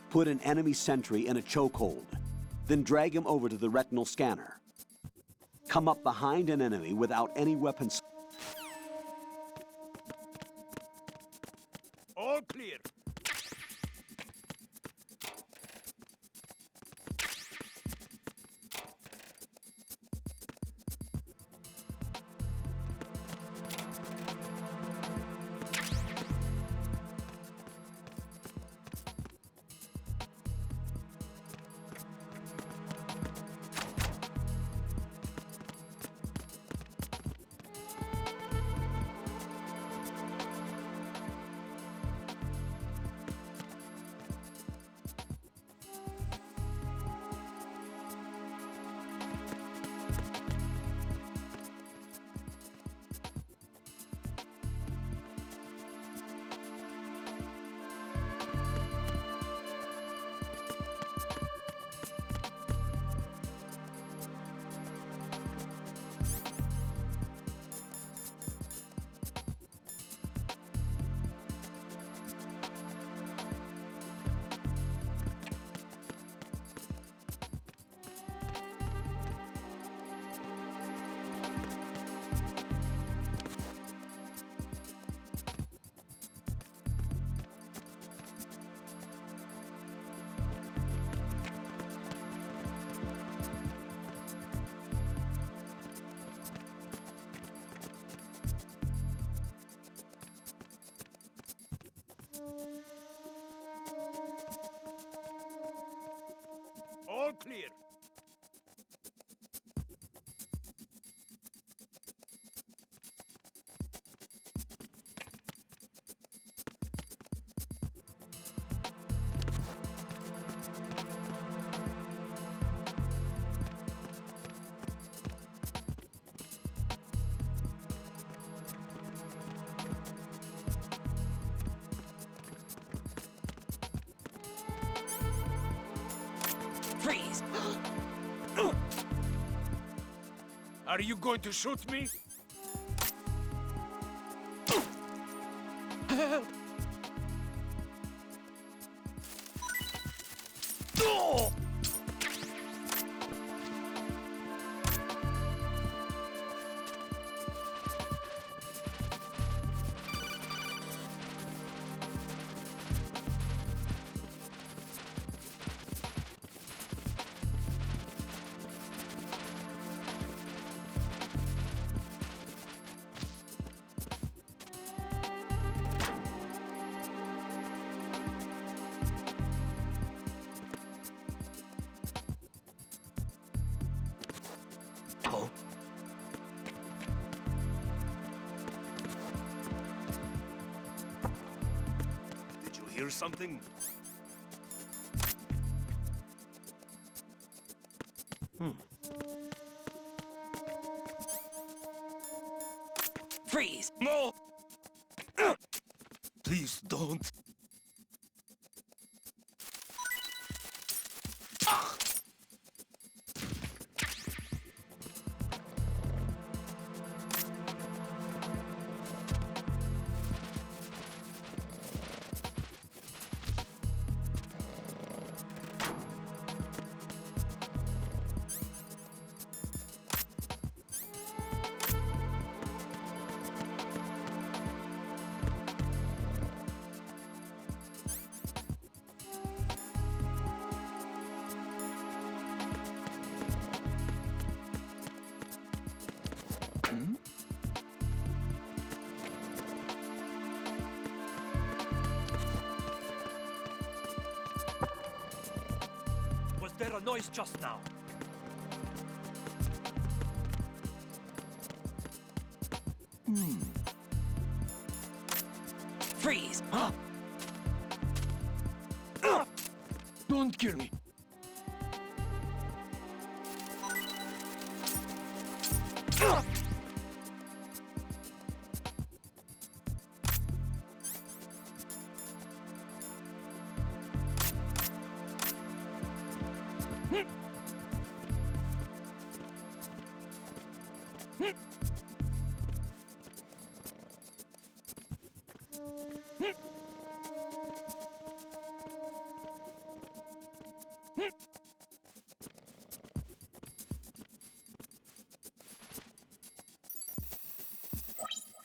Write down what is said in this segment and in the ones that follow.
Put an enemy sentry in a chokehold, then drag him over to the retinal scanner. Come up behind an enemy without any weapons. All clear. All clear. Freeze! Are you going to shoot me? Oh. Did you hear something? Freeze! No! Please don't. Was there a noise just now? Freeze! Don't kill me.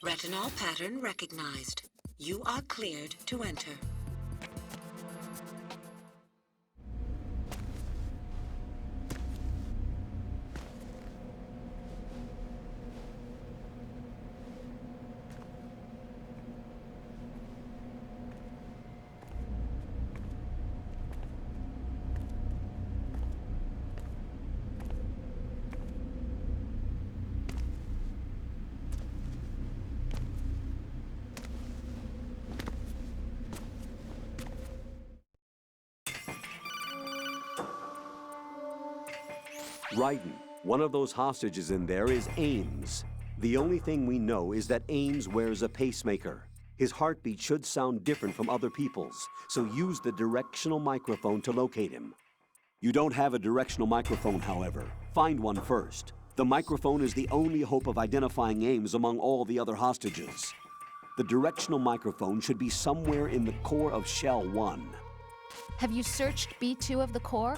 Retinol pattern recognized. You are cleared to enter. Raiden, one of those hostages in there is Ames. The only thing we know is that Ames wears a pacemaker. His heartbeat should sound different from other people's, so use the directional microphone to locate him. You don't have a directional microphone, however. Find one first. The microphone is the only hope of identifying Ames among all the other hostages. The directional microphone should be somewhere in the core of Shell 1. Have you searched B2 of the core?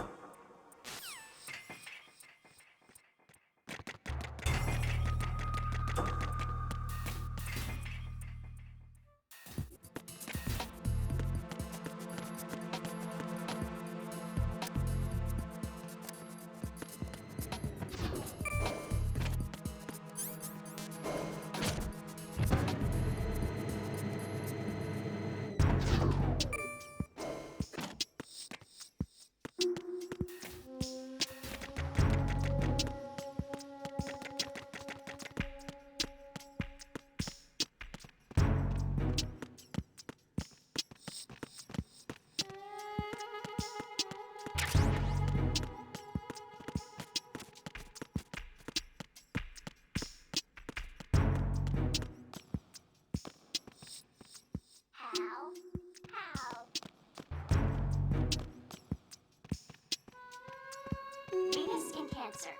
Venus in Cancer.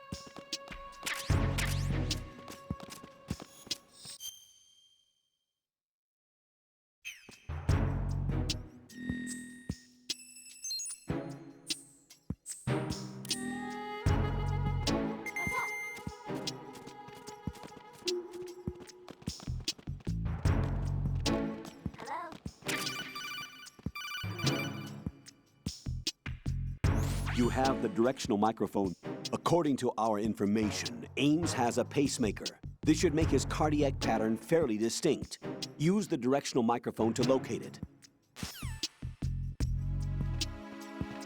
You have the directional microphone. According to our information, Ames has a pacemaker. This should make his cardiac pattern fairly distinct. Use the directional microphone to locate it.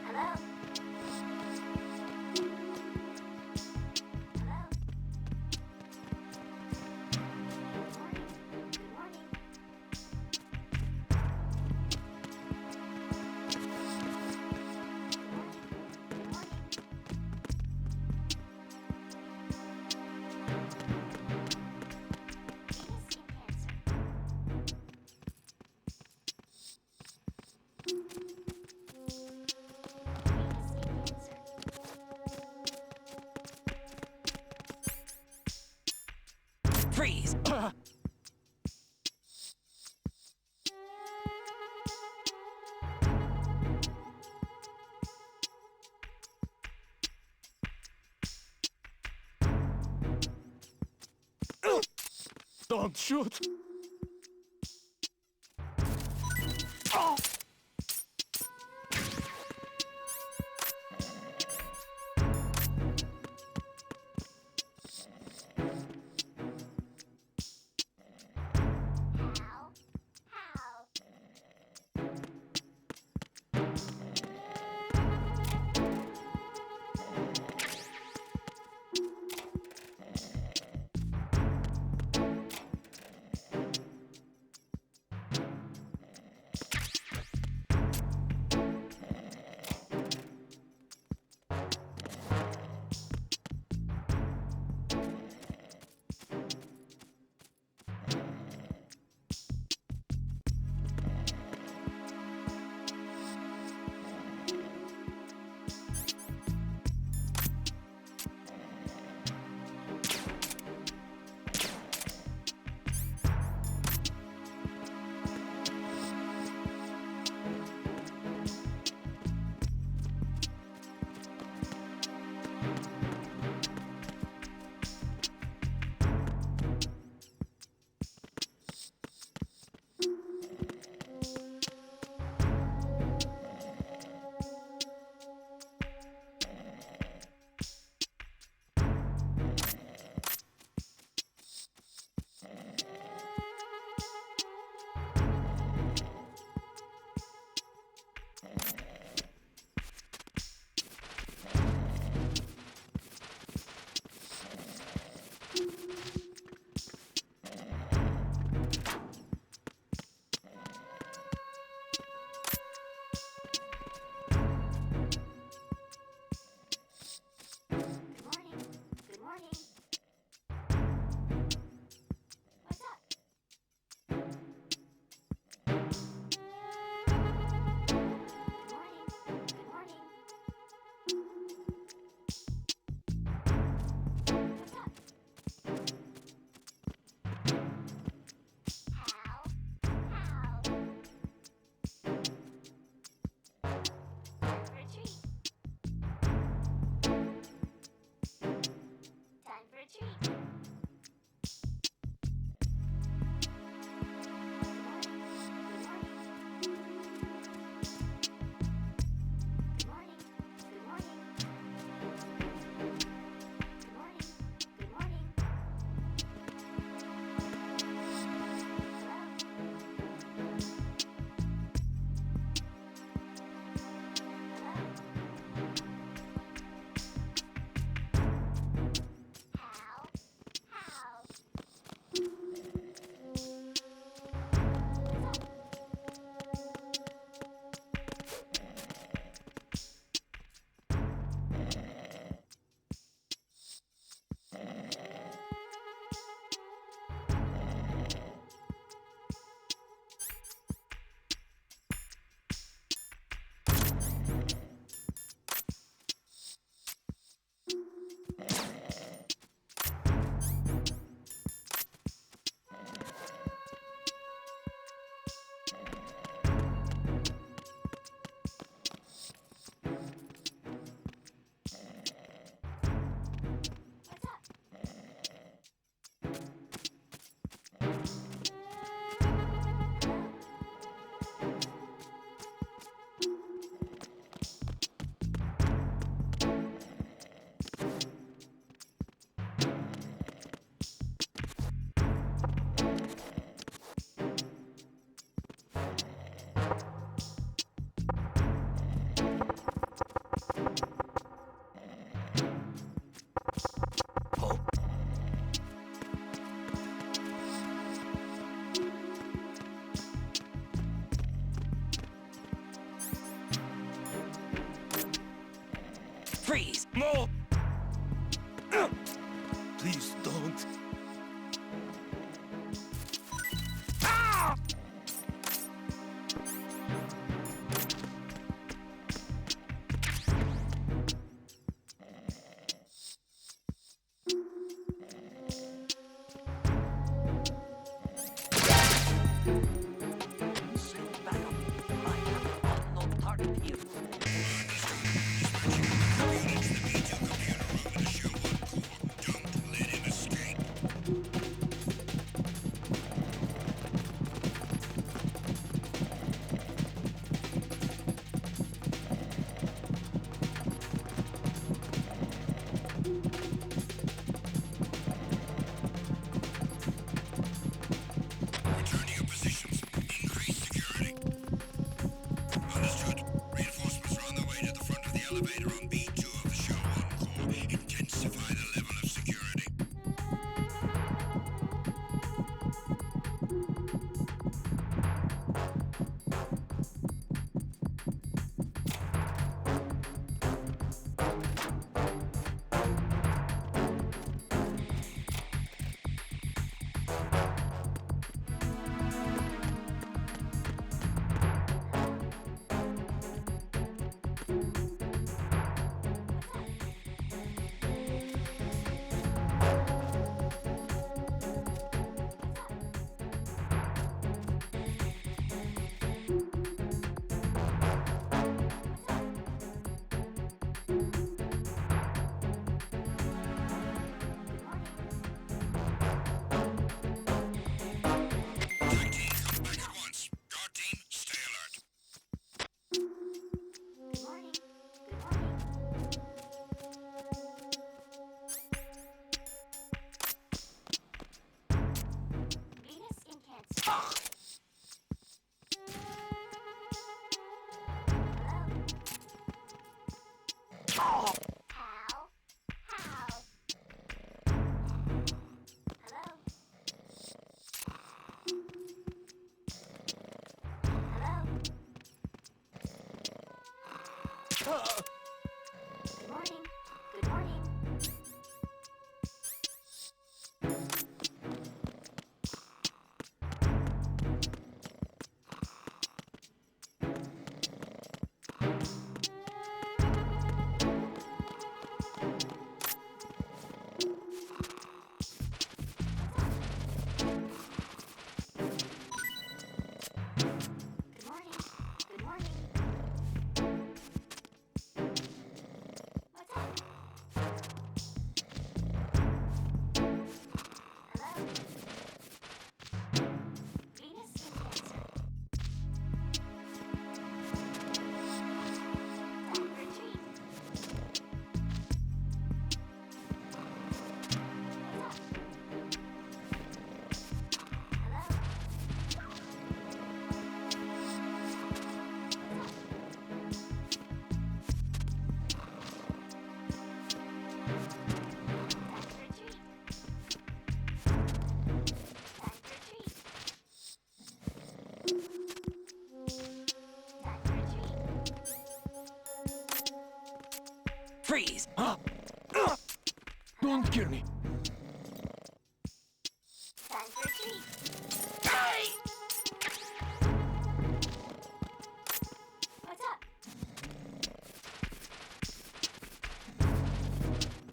Hello? Hello? Good morning. Venus in Cancer. Venus in Cancer. Freeze! Don't shoot! How? How? No! Please don't. Soon back up. I have unknown target here. Good morning. Good morning. Venus in Cancer. Hello? How? How? Hello? Hello? Good morning. Good morning. Good morning. Good morning. What's up? Hello? Venus in Cancer. Time for a treat. What's up? Hello? Time for a treat. Time for a treat. Time for a treat. Freeze! Don't kill me. Time for a treat. What's up?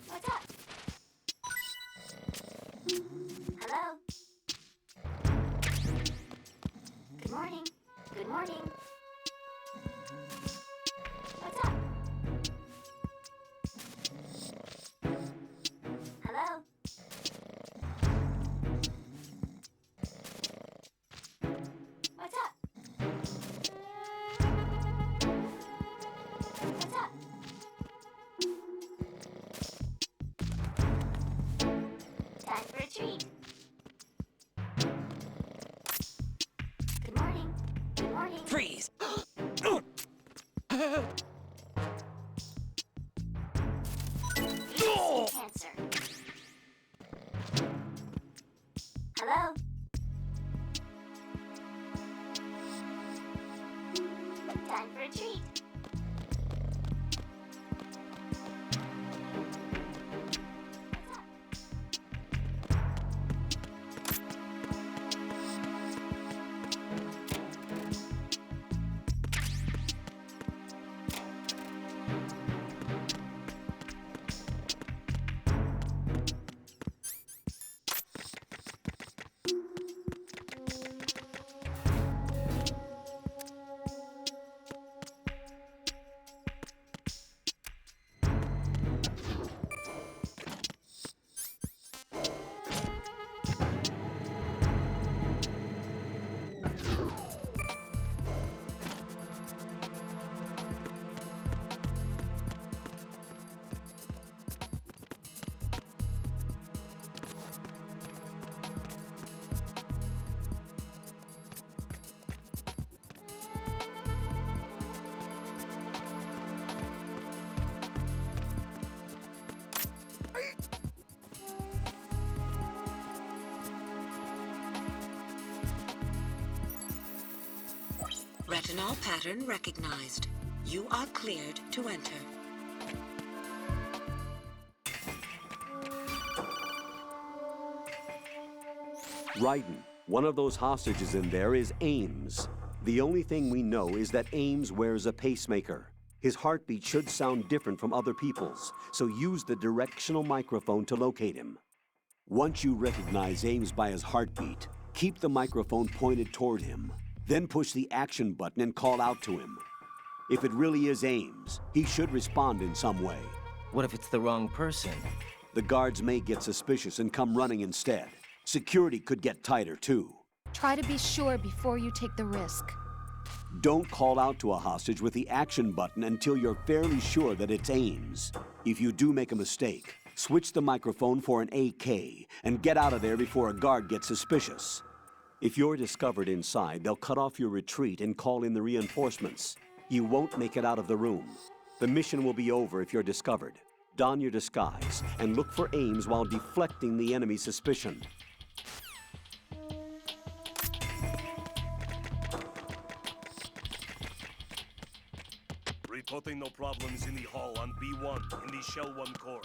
What's up? Hello? Good morning. Good morning. What's up? Hello? What's up? What's up? Time for a treat. Good morning. Good morning. Freeze! Venus in Cancer. Hello? Time for a treat. Retinol pattern recognized. You are cleared to enter. Raiden, one of those hostages in there is Ames. The only thing we know is that Ames wears a pacemaker. His heartbeat should sound different from other people's, so use the directional microphone to locate him. Once you recognize Ames by his heartbeat, keep the microphone pointed toward him. Then push the action button and call out to him. If it really is Ames, he should respond in some way. What if it's the wrong person? The guards may get suspicious and come running instead. Security could get tighter, too. Try to be sure before you take the risk. Don't call out to a hostage with the action button until you're fairly sure that it's Ames. If you do make a mistake, switch the microphone for an AK and get out of there before a guard gets suspicious. If you're discovered inside, they'll cut off your retreat and call in the reinforcements. You won't make it out of the room. The mission will be over if you're discovered. Don your disguise and look for Ames while deflecting the enemy's suspicion. Reporting no problems in the hall on B1 in the Shell 1 core.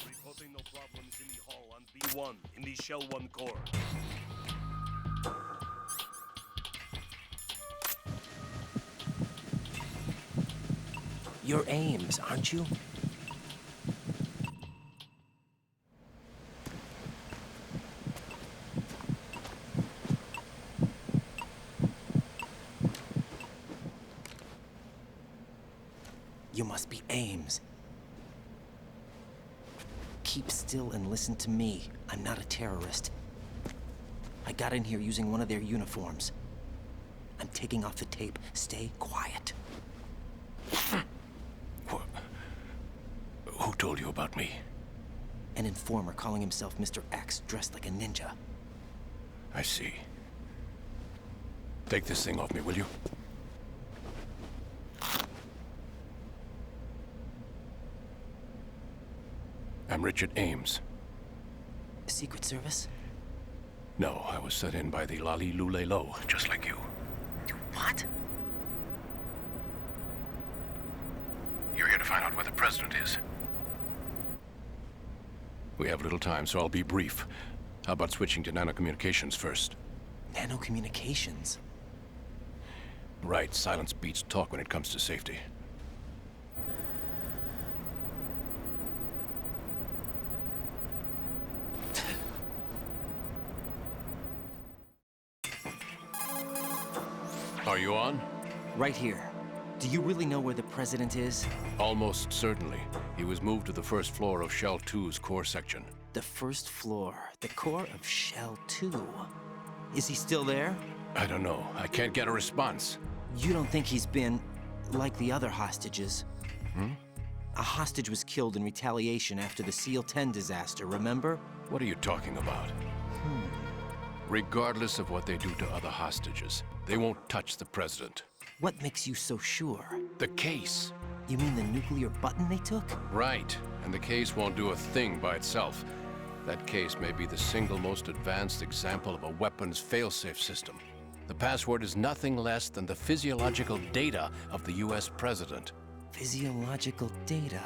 Reporting no problems in the hall on B1 in the Shell 1 core. You're Ames, aren't you? You must be Ames. Keep still and listen to me. I'm not a terrorist. I got in here using one of their uniforms. I'm taking off the tape. Stay quiet. Who told you about me? An informer calling himself Mr. X, dressed like a ninja. I see. Take this thing off me, will you? I'm Richard Ames. Secret Service? No, I was set in by the Lali Lule Lo, just like you. What? You're here to find out where the president is. We have little time, so I'll be brief. How about switching to nanocommunications first? Nanocommunications? Right, silence beats talk when it comes to safety. Are you on? Right here. Do you really know where the president is? Almost certainly. He was moved to the first floor of Shell 2's core section. The first floor, the core of Shell 2. Is he still there? I don't know. I can't get a response. You don't think he's been like the other hostages? A hostage was killed in retaliation after the SEAL 10 disaster, remember? What are you talking about? Regardless of what they do to other hostages, they won't touch the president. What makes you so sure? The case. You mean the nuclear button they took? Right. And the case won't do a thing by itself. That case may be the single most advanced example of a weapons failsafe system. The password is nothing less than the physiological data of the US president. Physiological data?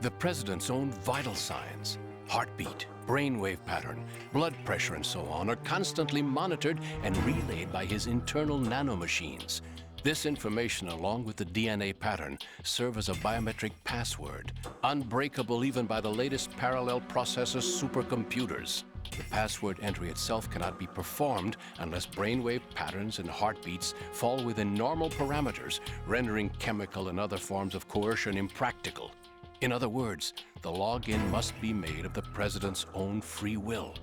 The president's own vital signs, heartbeat, brainwave pattern, blood pressure, and so on, are constantly monitored and relayed by his internal nanomachines. This information, along with the DNA pattern, serve as a biometric password, unbreakable even by the latest parallel processor supercomputers. The password entry itself cannot be performed unless brainwave patterns and heartbeats fall within normal parameters, rendering chemical and other forms of coercion impractical. In other words, the login must be made of the president's own free will.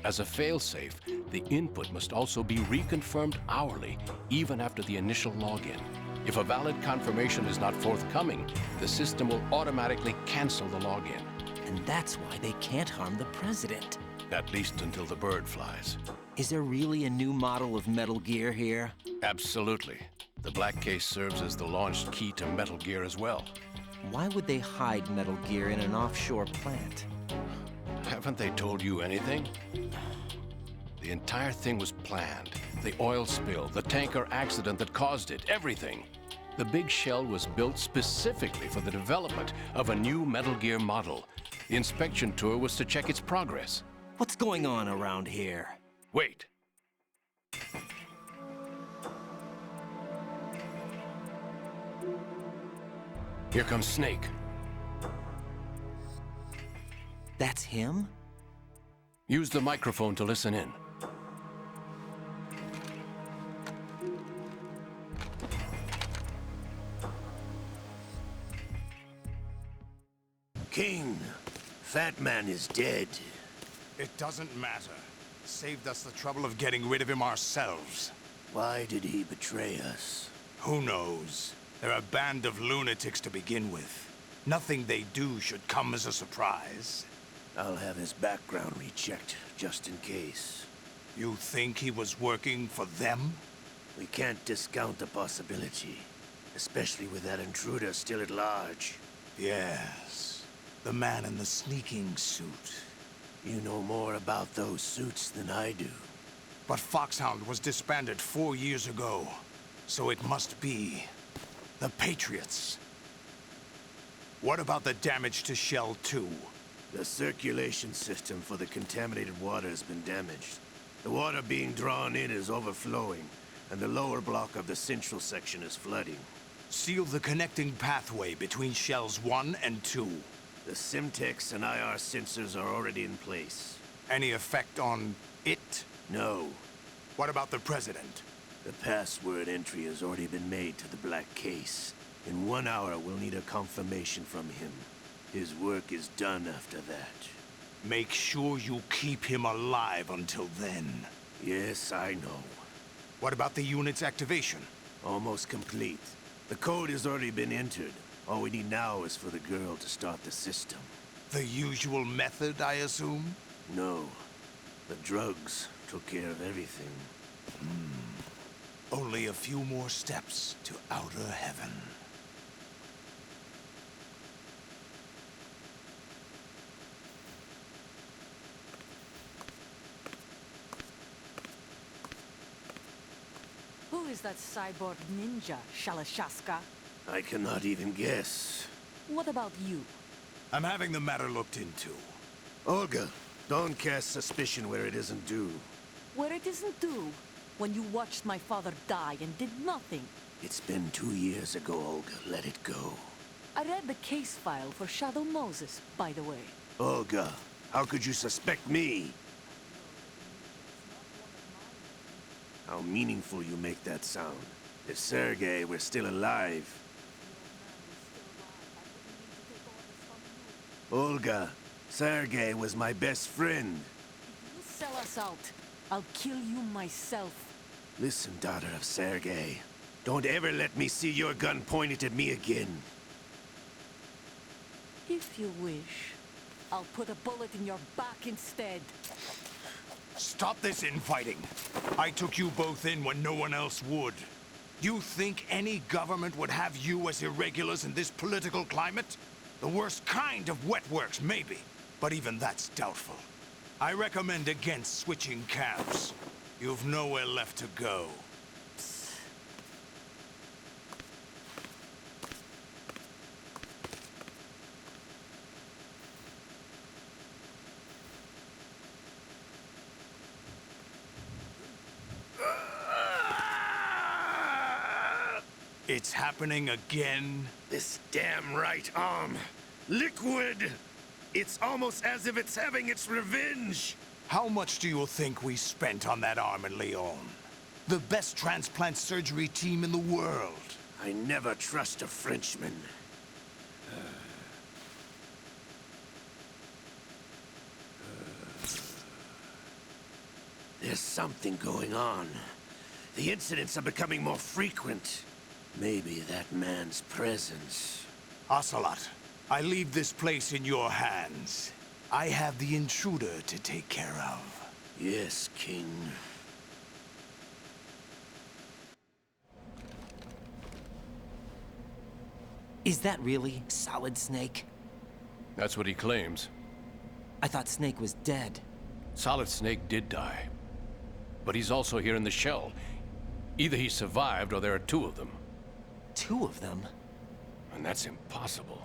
As a failsafe, the input must also be reconfirmed hourly, even after the initial login. If a valid confirmation is not forthcoming, the system will automatically cancel the login. And that's why they can't harm the president. At least until the bird flies. Is there really a new model of Metal Gear here? Absolutely. The black case serves as the launch key to Metal Gear as well. Why would they hide Metal Gear in an offshore plant? Haven't they told you anything? The entire thing was planned. The oil spill, the tanker accident that caused it, everything. The big shell was built specifically for the development of a new Metal Gear model. The inspection tour was to check its progress. What's going on around here? Wait. Here comes Snake. That's him? Use the microphone to listen in. King, Fat Man is dead. It doesn't matter. Saved us the trouble of getting rid of him ourselves. Why did he betray us? Who knows? They're a band of lunatics to begin with. Nothing they do should come as a surprise. I'll have his background rechecked, just in case. You think he was working for them? We can't discount the possibility, especially with that intruder still at large. Yes. The man in the sneaking suit. You know more about those suits than I do. But Foxhound was disbanded 4 years ago. So it must be the Patriots. What about the damage to Shell 2? The circulation system for the contaminated water has been damaged. The water being drawn in is overflowing, and the lower block of the central section is flooding. Seal the connecting pathway between Shells 1 and 2. The Simtex and IR sensors are already in place. Any effect on it? No. What about the President? The password entry has already been made to the black case. In 1 hour, we'll need a confirmation from him. His work is done after that. Make sure you keep him alive until then. Yes, I know. What about the unit's activation? Almost complete. The code has already been entered. All we need now is for the girl to start the system. The usual method, I assume? No. The drugs took care of everything. Only a few more steps to outer heaven. Who is that cyborg ninja, Shalashaska? I cannot even guess. What about you? I'm having the matter looked into. Olga, don't cast suspicion where it isn't due. Where it isn't due, when you watched my father die and did nothing. It's been 2 years ago, Olga. Let it go. I read the case file for Shadow Moses, by the way. Olga, how could you suspect me? How meaningful you make that sound. If Sergei were still alive... Olga, Sergei was my best friend. If you sell us out, I'll kill you myself. Listen, daughter of Sergei. Don't ever let me see your gun pointed at me again. If you wish, I'll put a bullet in your back instead. Stop this infighting. I took you both in when no one else would. You think any government would have you as irregulars in this political climate? The worst kind of wet works, maybe. But even that's doubtful. I recommend against switching camps. You've nowhere left to go. It's happening again? This damn right arm. Liquid! It's almost as if it's having its revenge! How much do you think we spent on that arm in Lyon? The best transplant surgery team in the world. I never trust a Frenchman. There's something going on. The incidents are becoming more frequent. Maybe that man's presence. Ocelot, I leave this place in your hands. I have the intruder to take care of. Yes, King. Is that really Solid Snake? That's what he claims. I thought Snake was dead. Solid Snake did die. But he's also here in the shell. Either he survived or there are two of them. Two of them? And that's impossible.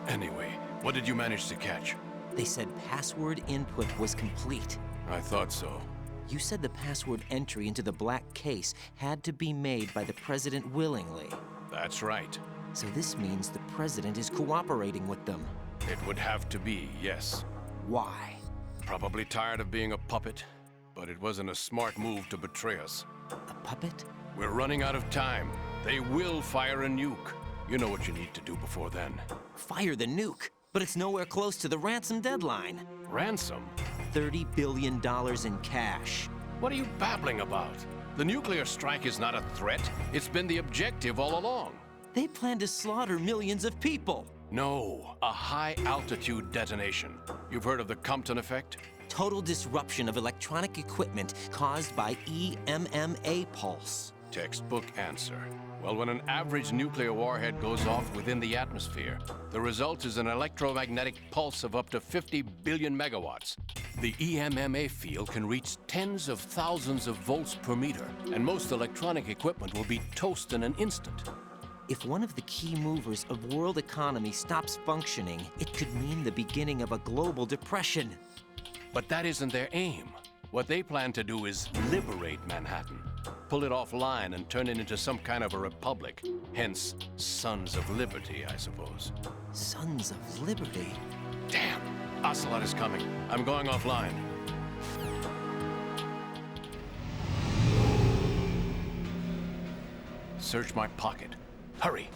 Anyway, what did you manage to catch? They said password input was complete. I thought so. You said the password entry into the black case had to be made by the President willingly. That's right. So this means the President is cooperating with them. It would have to be, yes. Why? Probably tired of being a puppet, but it wasn't a smart move to betray us. A puppet? We're running out of time. They will fire a nuke. You know what you need to do before then. Fire the nuke, but it's nowhere close to the ransom deadline. Ransom? $30 billion in cash. What are you babbling about? The nuclear strike is not a threat. It's been the objective all along. They plan to slaughter millions of people. No, a high-altitude detonation. You've heard of the Compton effect? Total disruption of electronic equipment caused by EMMA pulse. Textbook answer. Well, when an average nuclear warhead goes off within the atmosphere, the result is an electromagnetic pulse of up to 50 billion megawatts. The EMMA field can reach tens of thousands of volts per meter, and most electronic equipment will be toast in an instant. If one of the key movers of world economy stops functioning, it could mean the beginning of a global depression. But that isn't their aim. What they plan to do is liberate Manhattan. Pull it offline and turn it into some kind of a republic. Hence, Sons of Liberty, I suppose. Sons of Liberty? Damn! Ocelot is coming. I'm going offline. Search my pocket. Hurry!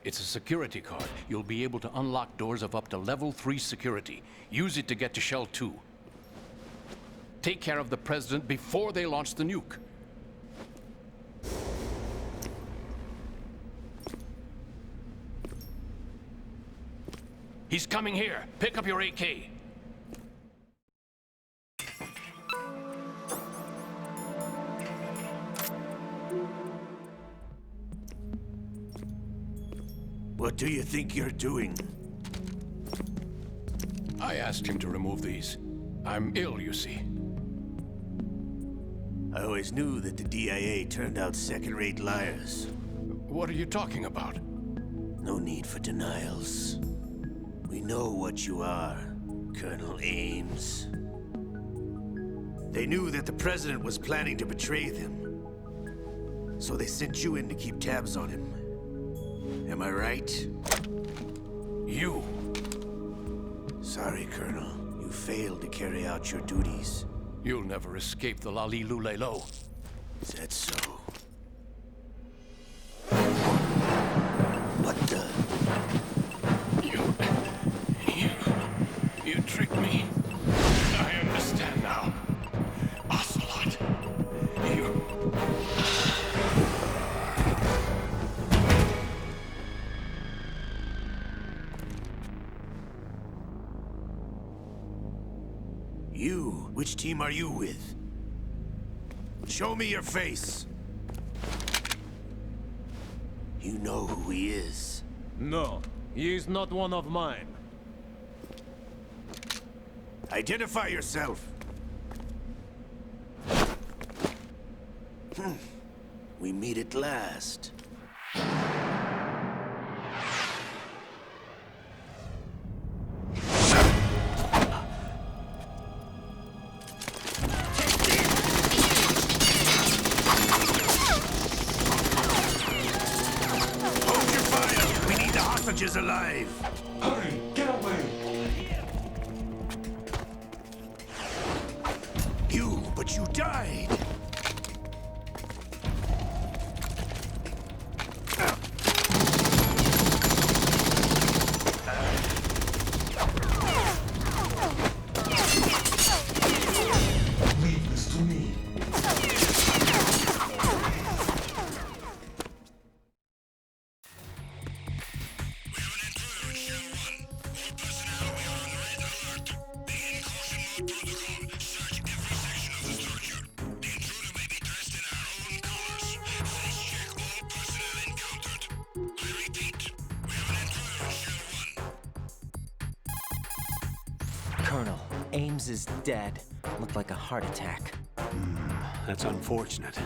It's a security card. You'll be able to unlock doors of up to level 3 security. Use it to get to Shell 2. Take care of the President before they launch the nuke. He's coming here. Pick up your AK. What do you think you're doing? I asked him to remove these. I'm ill, you see. I always knew that the DIA turned out second-rate liars. What are you talking about? No need for denials. We know what you are, Colonel Ames. They knew that the President was planning to betray them. So they sent you in to keep tabs on him. Am I right? You! Sorry, Colonel. You failed to carry out your duties. You'll never escape the Lali-Lulelo. Is that so? What the? You tricked me. I understand now. Ocelot, you... You? Which team are you with? Show me your face! You know who he is. No, he is not one of mine. Identify yourself! We meet at last. Is alive! Hurry, get away! But you died! Colonel, Ames is dead. Looked like a heart attack. That's unfortunate.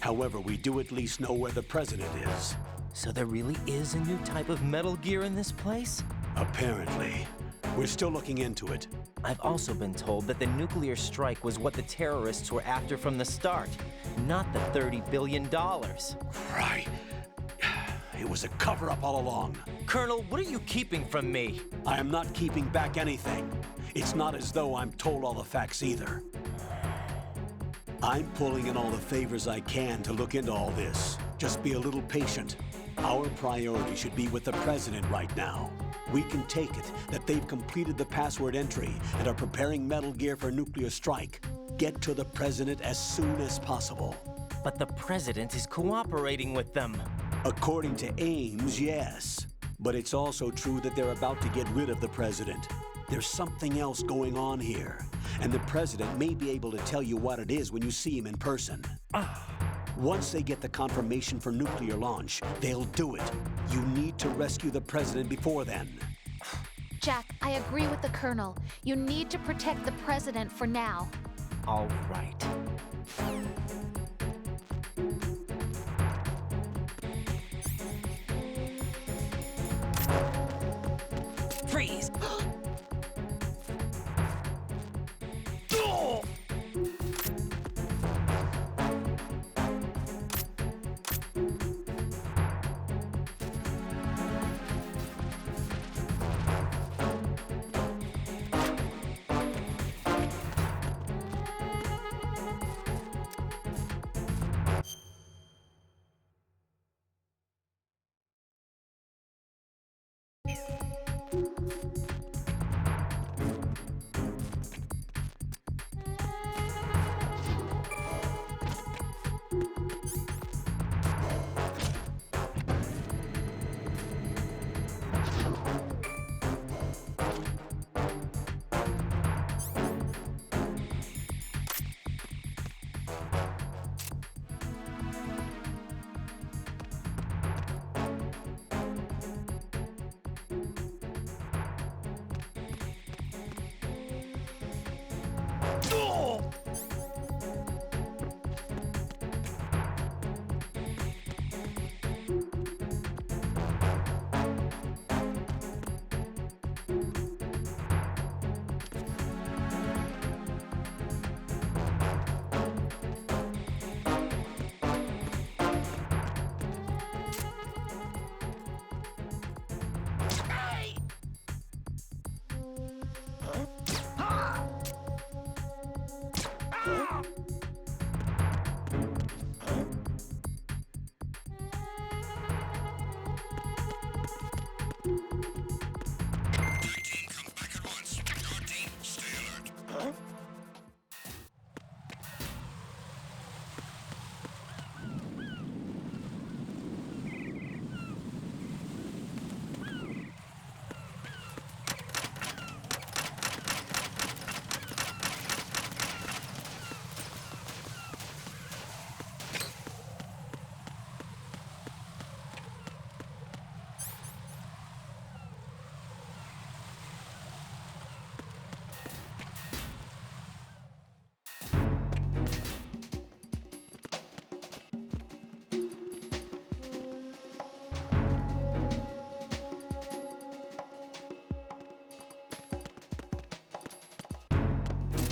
However, we do at least know where the president is. So there really is a new type of Metal Gear in this place? Apparently. We're still looking into it. I've also been told that the nuclear strike was what the terrorists were after from the start, not the $30 billion. Right. It was a cover-up all along. Colonel, what are you keeping from me? I am not keeping back anything. It's not as though I'm told all the facts either. I'm pulling in all the favors I can to look into all this. Just be a little patient. Our priority should be with the president right now. We can take it that they've completed the password entry and are preparing Metal Gear for nuclear strike. Get to the president as soon as possible. But the president is cooperating with them. According to Ames, yes. But it's also true that they're about to get rid of the president. There's something else going on here, and the president may be able to tell you what it is when you see him in person. Once they get the confirmation for nuclear launch, they'll do it. You need to rescue the president before then. Jack, I agree with the Colonel. You need to protect the president for now. All right. Freeze!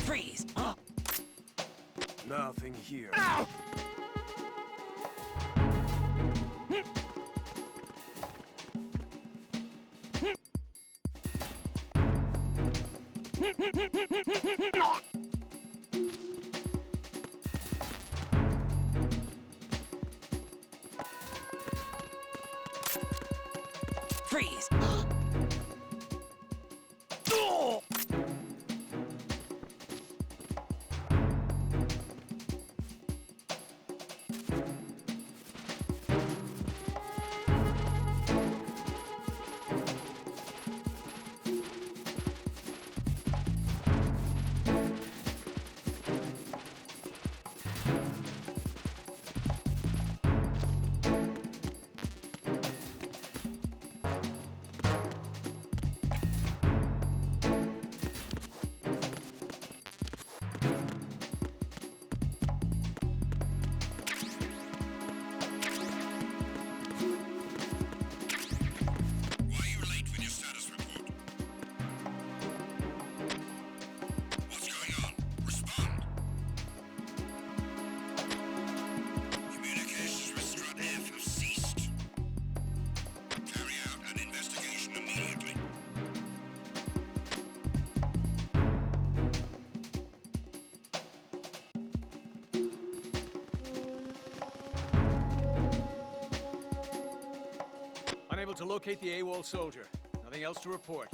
Freeze! Nothing here. Freeze! to locate the AWOL soldier. Nothing else to report.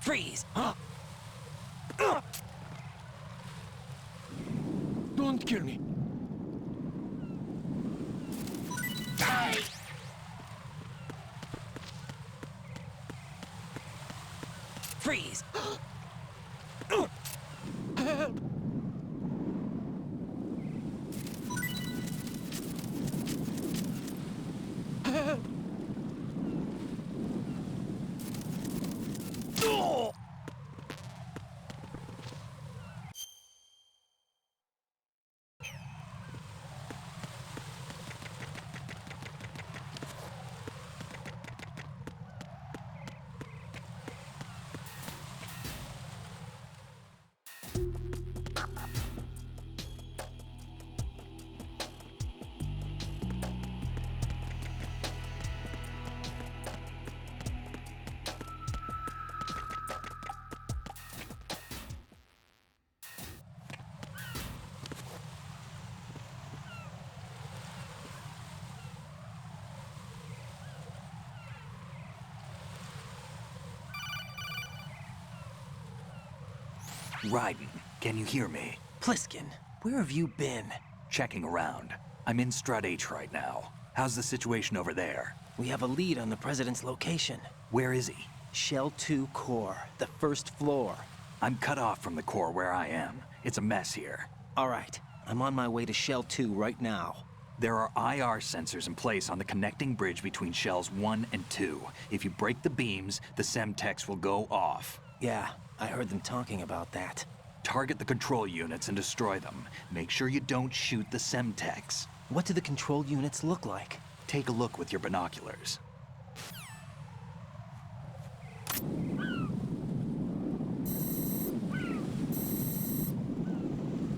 Freeze! Don't kill me. Freeze! Raiden, can you hear me? Pliskin, where have you been? Checking around. I'm in Strut H right now. How's the situation over there? We have a lead on the President's location. Where is he? Shell 2 core, the first floor. I'm cut off from the core where I am. It's a mess here. All right, I'm on my way to Shell 2 right now. There are IR sensors in place on the connecting bridge between Shells 1 and 2. If you break the beams, the Semtex will go off. Yeah, I heard them talking about that. Target the control units and destroy them. Make sure you don't shoot the Semtex. What do the control units look like? Take a look with your binoculars.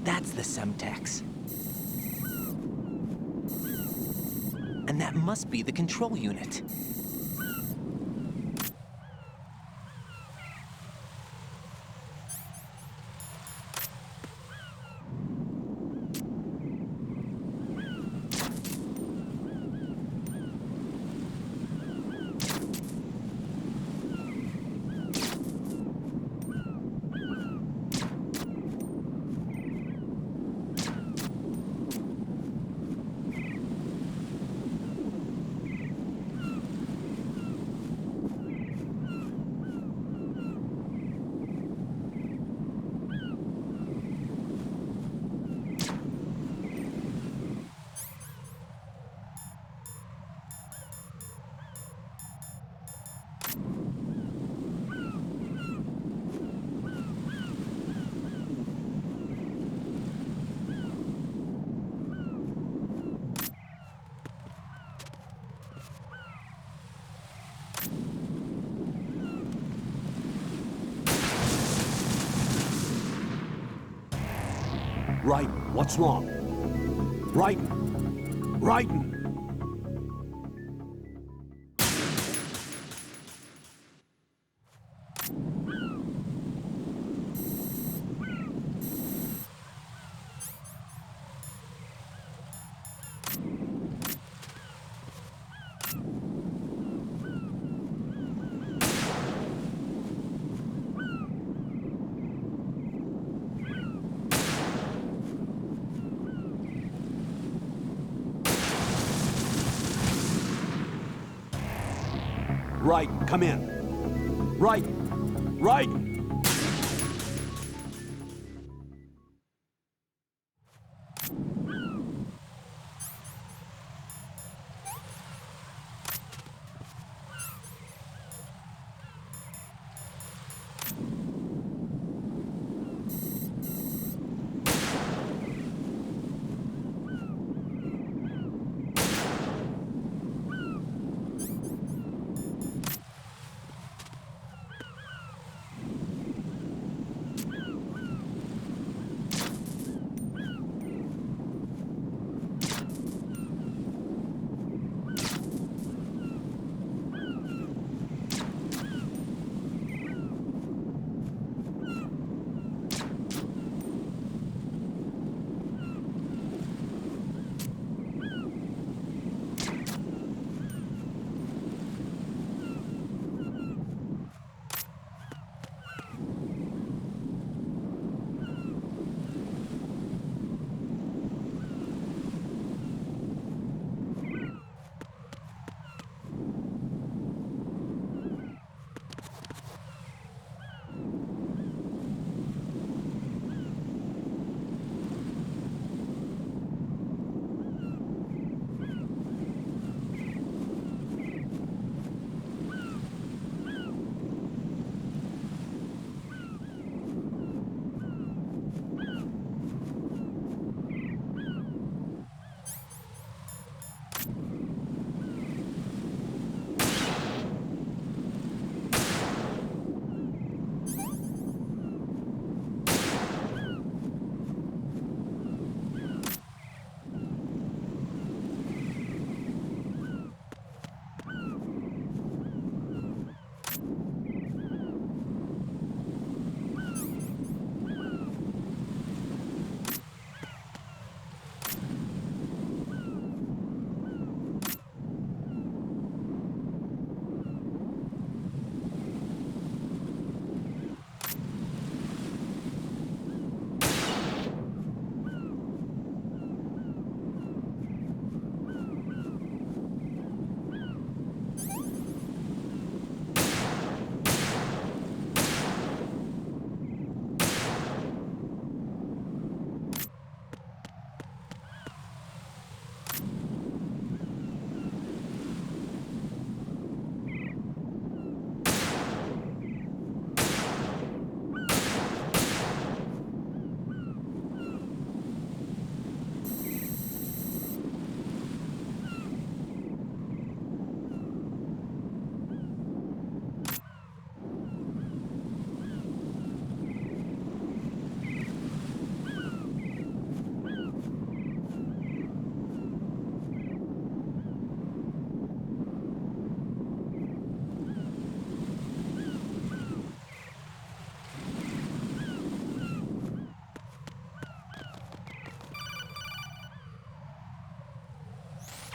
That's the Semtex. And that must be the control unit. Raiden, what's wrong? Raiden! Raiden! Raiden, come in. Raiden! Raiden!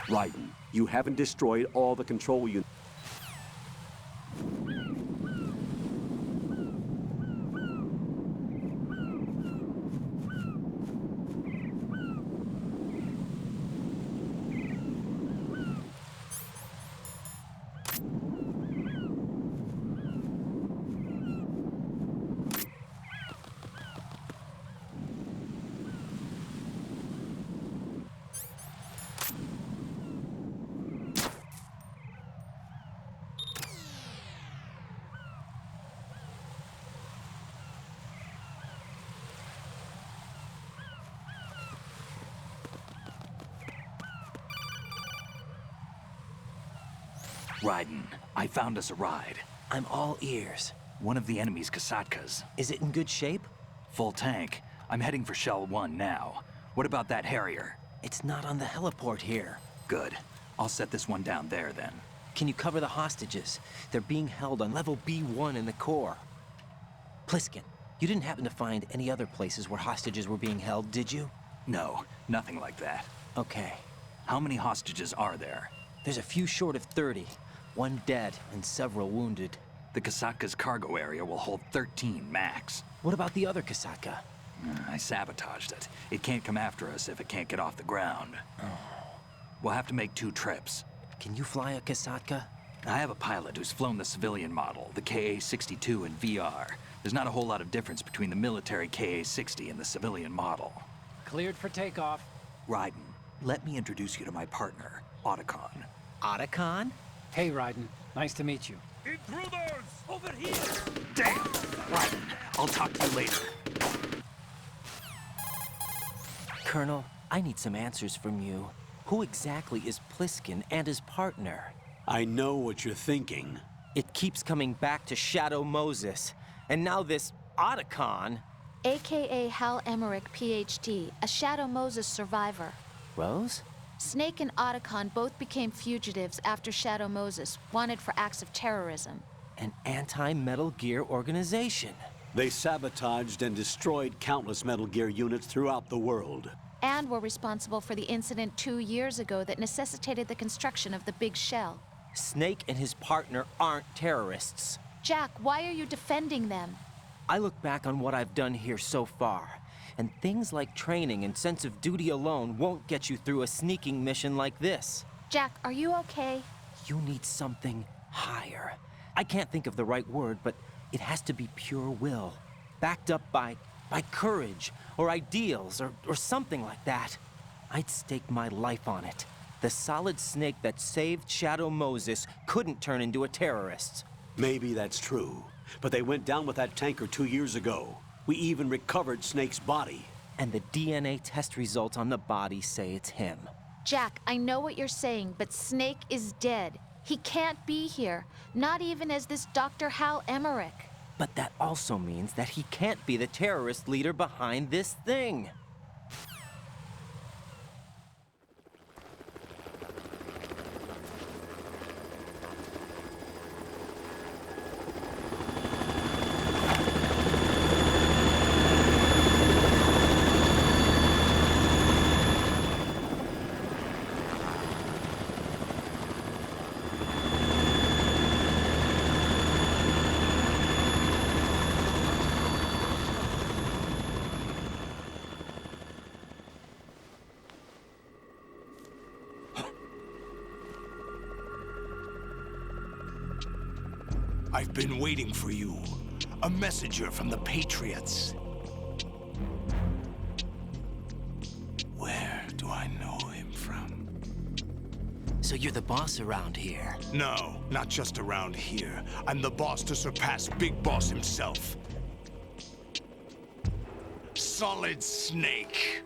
Raiden, you haven't destroyed all the control units. Raiden, I found us a ride. I'm all ears. One of the enemy's Kasatkas. Is it in good shape? Full tank. I'm heading for Shell 1 now. What about that Harrier? It's not on the heliport here. Good. I'll set this one down there then. Can you cover the hostages? They're being held on level B1 in the core. Pliskin, you didn't happen to find any other places where hostages were being held, did you? No, nothing like that. Okay. How many hostages are there? There's a few short of 30. One dead and several wounded. The Kasatka's cargo area will hold 13 max. What about the other Kasatka? I sabotaged it. It can't come after us if it can't get off the ground. We'll have to make 2 trips. Can you fly a Kasatka? I have a pilot who's flown the civilian model, the KA-62 in VR. There's not a whole lot of difference between the military KA-60 and the civilian model. Cleared for takeoff. Raiden, let me introduce you to my partner, Otacon. Otacon? Hey, Raiden. Nice to meet you. Intruders! Over here! Damn! Raiden, I'll talk to you later. Colonel, I need some answers from you. Who exactly is Pliskin and his partner? I know what you're thinking. It keeps coming back to Shadow Moses. And now this Otacon. AKA Hal Emmerich, PhD, a Shadow Moses survivor. Rose? Snake and Otacon both became fugitives after Shadow Moses, wanted for acts of terrorism. An anti-Metal Gear organization. They sabotaged and destroyed countless Metal Gear units throughout the world. And were responsible for the incident 2 years ago that necessitated the construction of the Big Shell. Snake and his partner aren't terrorists. Jack, why are you defending them? I look back on what I've done here so far, and things like training and sense of duty alone won't get you through a sneaking mission like this. Jack, are you okay? You need something higher. I can't think of the right word, but it has to be pure will, backed up by courage or ideals or something like that. I'd stake my life on it. The solid Snake that saved Shadow Moses couldn't turn into a terrorist. Maybe that's true, but they went down with that tanker 2 years ago. We even recovered Snake's body. And the DNA test results on the body say it's him. Jack, I know what you're saying, but Snake is dead. He can't be here, not even as this Dr. Hal Emmerich. But that also means that he can't be the terrorist leader behind this thing. I've been waiting for you. A messenger from the Patriots. Where do I know him from? So you're the boss around here? No, not just around here. I'm the boss to surpass Big Boss himself. Solid Snake.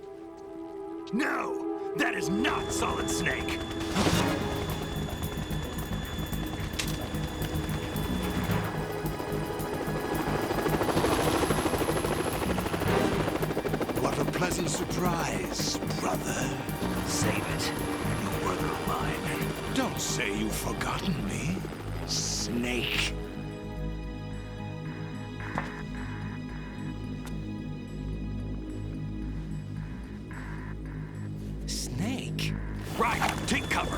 No! That is not Solid Snake! What a pleasant surprise, brother. Save it. You'll work on mine. Don't say you've forgotten me, Snake. Snake? Right, take cover.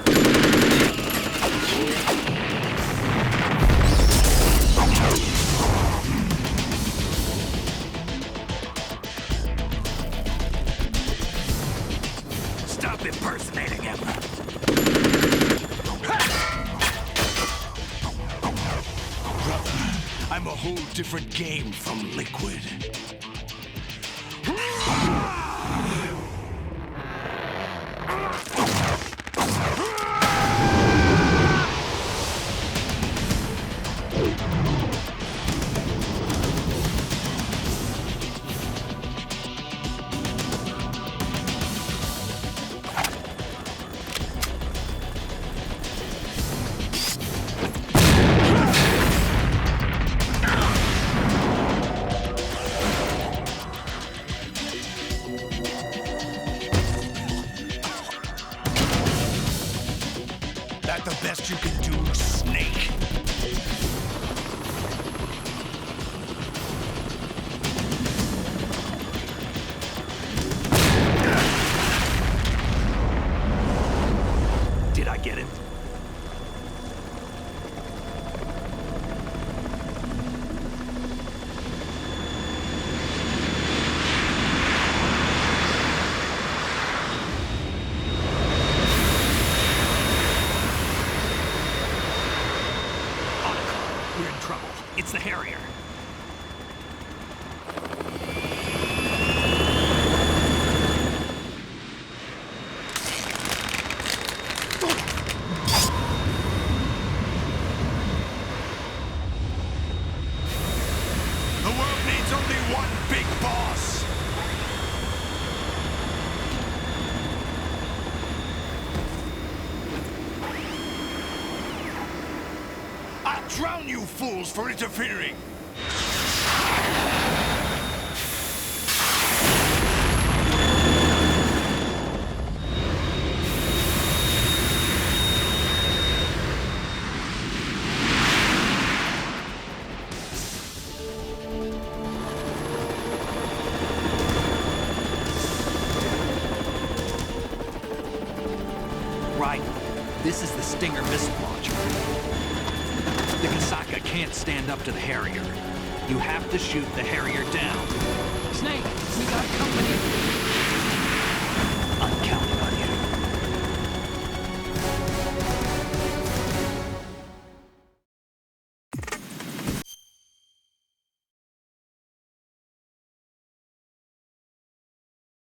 Stop impersonating him. Brother, I'm a whole different game from Liquid. That the best you can do, Snake? Did I get it? We're in trouble. It's the Harrier. The world needs only one big boss. I'll drown you fools for interfering! Right. This is the Stinger missile launcher. The Kasaka can't stand up to the Harrier. You have to shoot the Harrier down. Snake, we got company.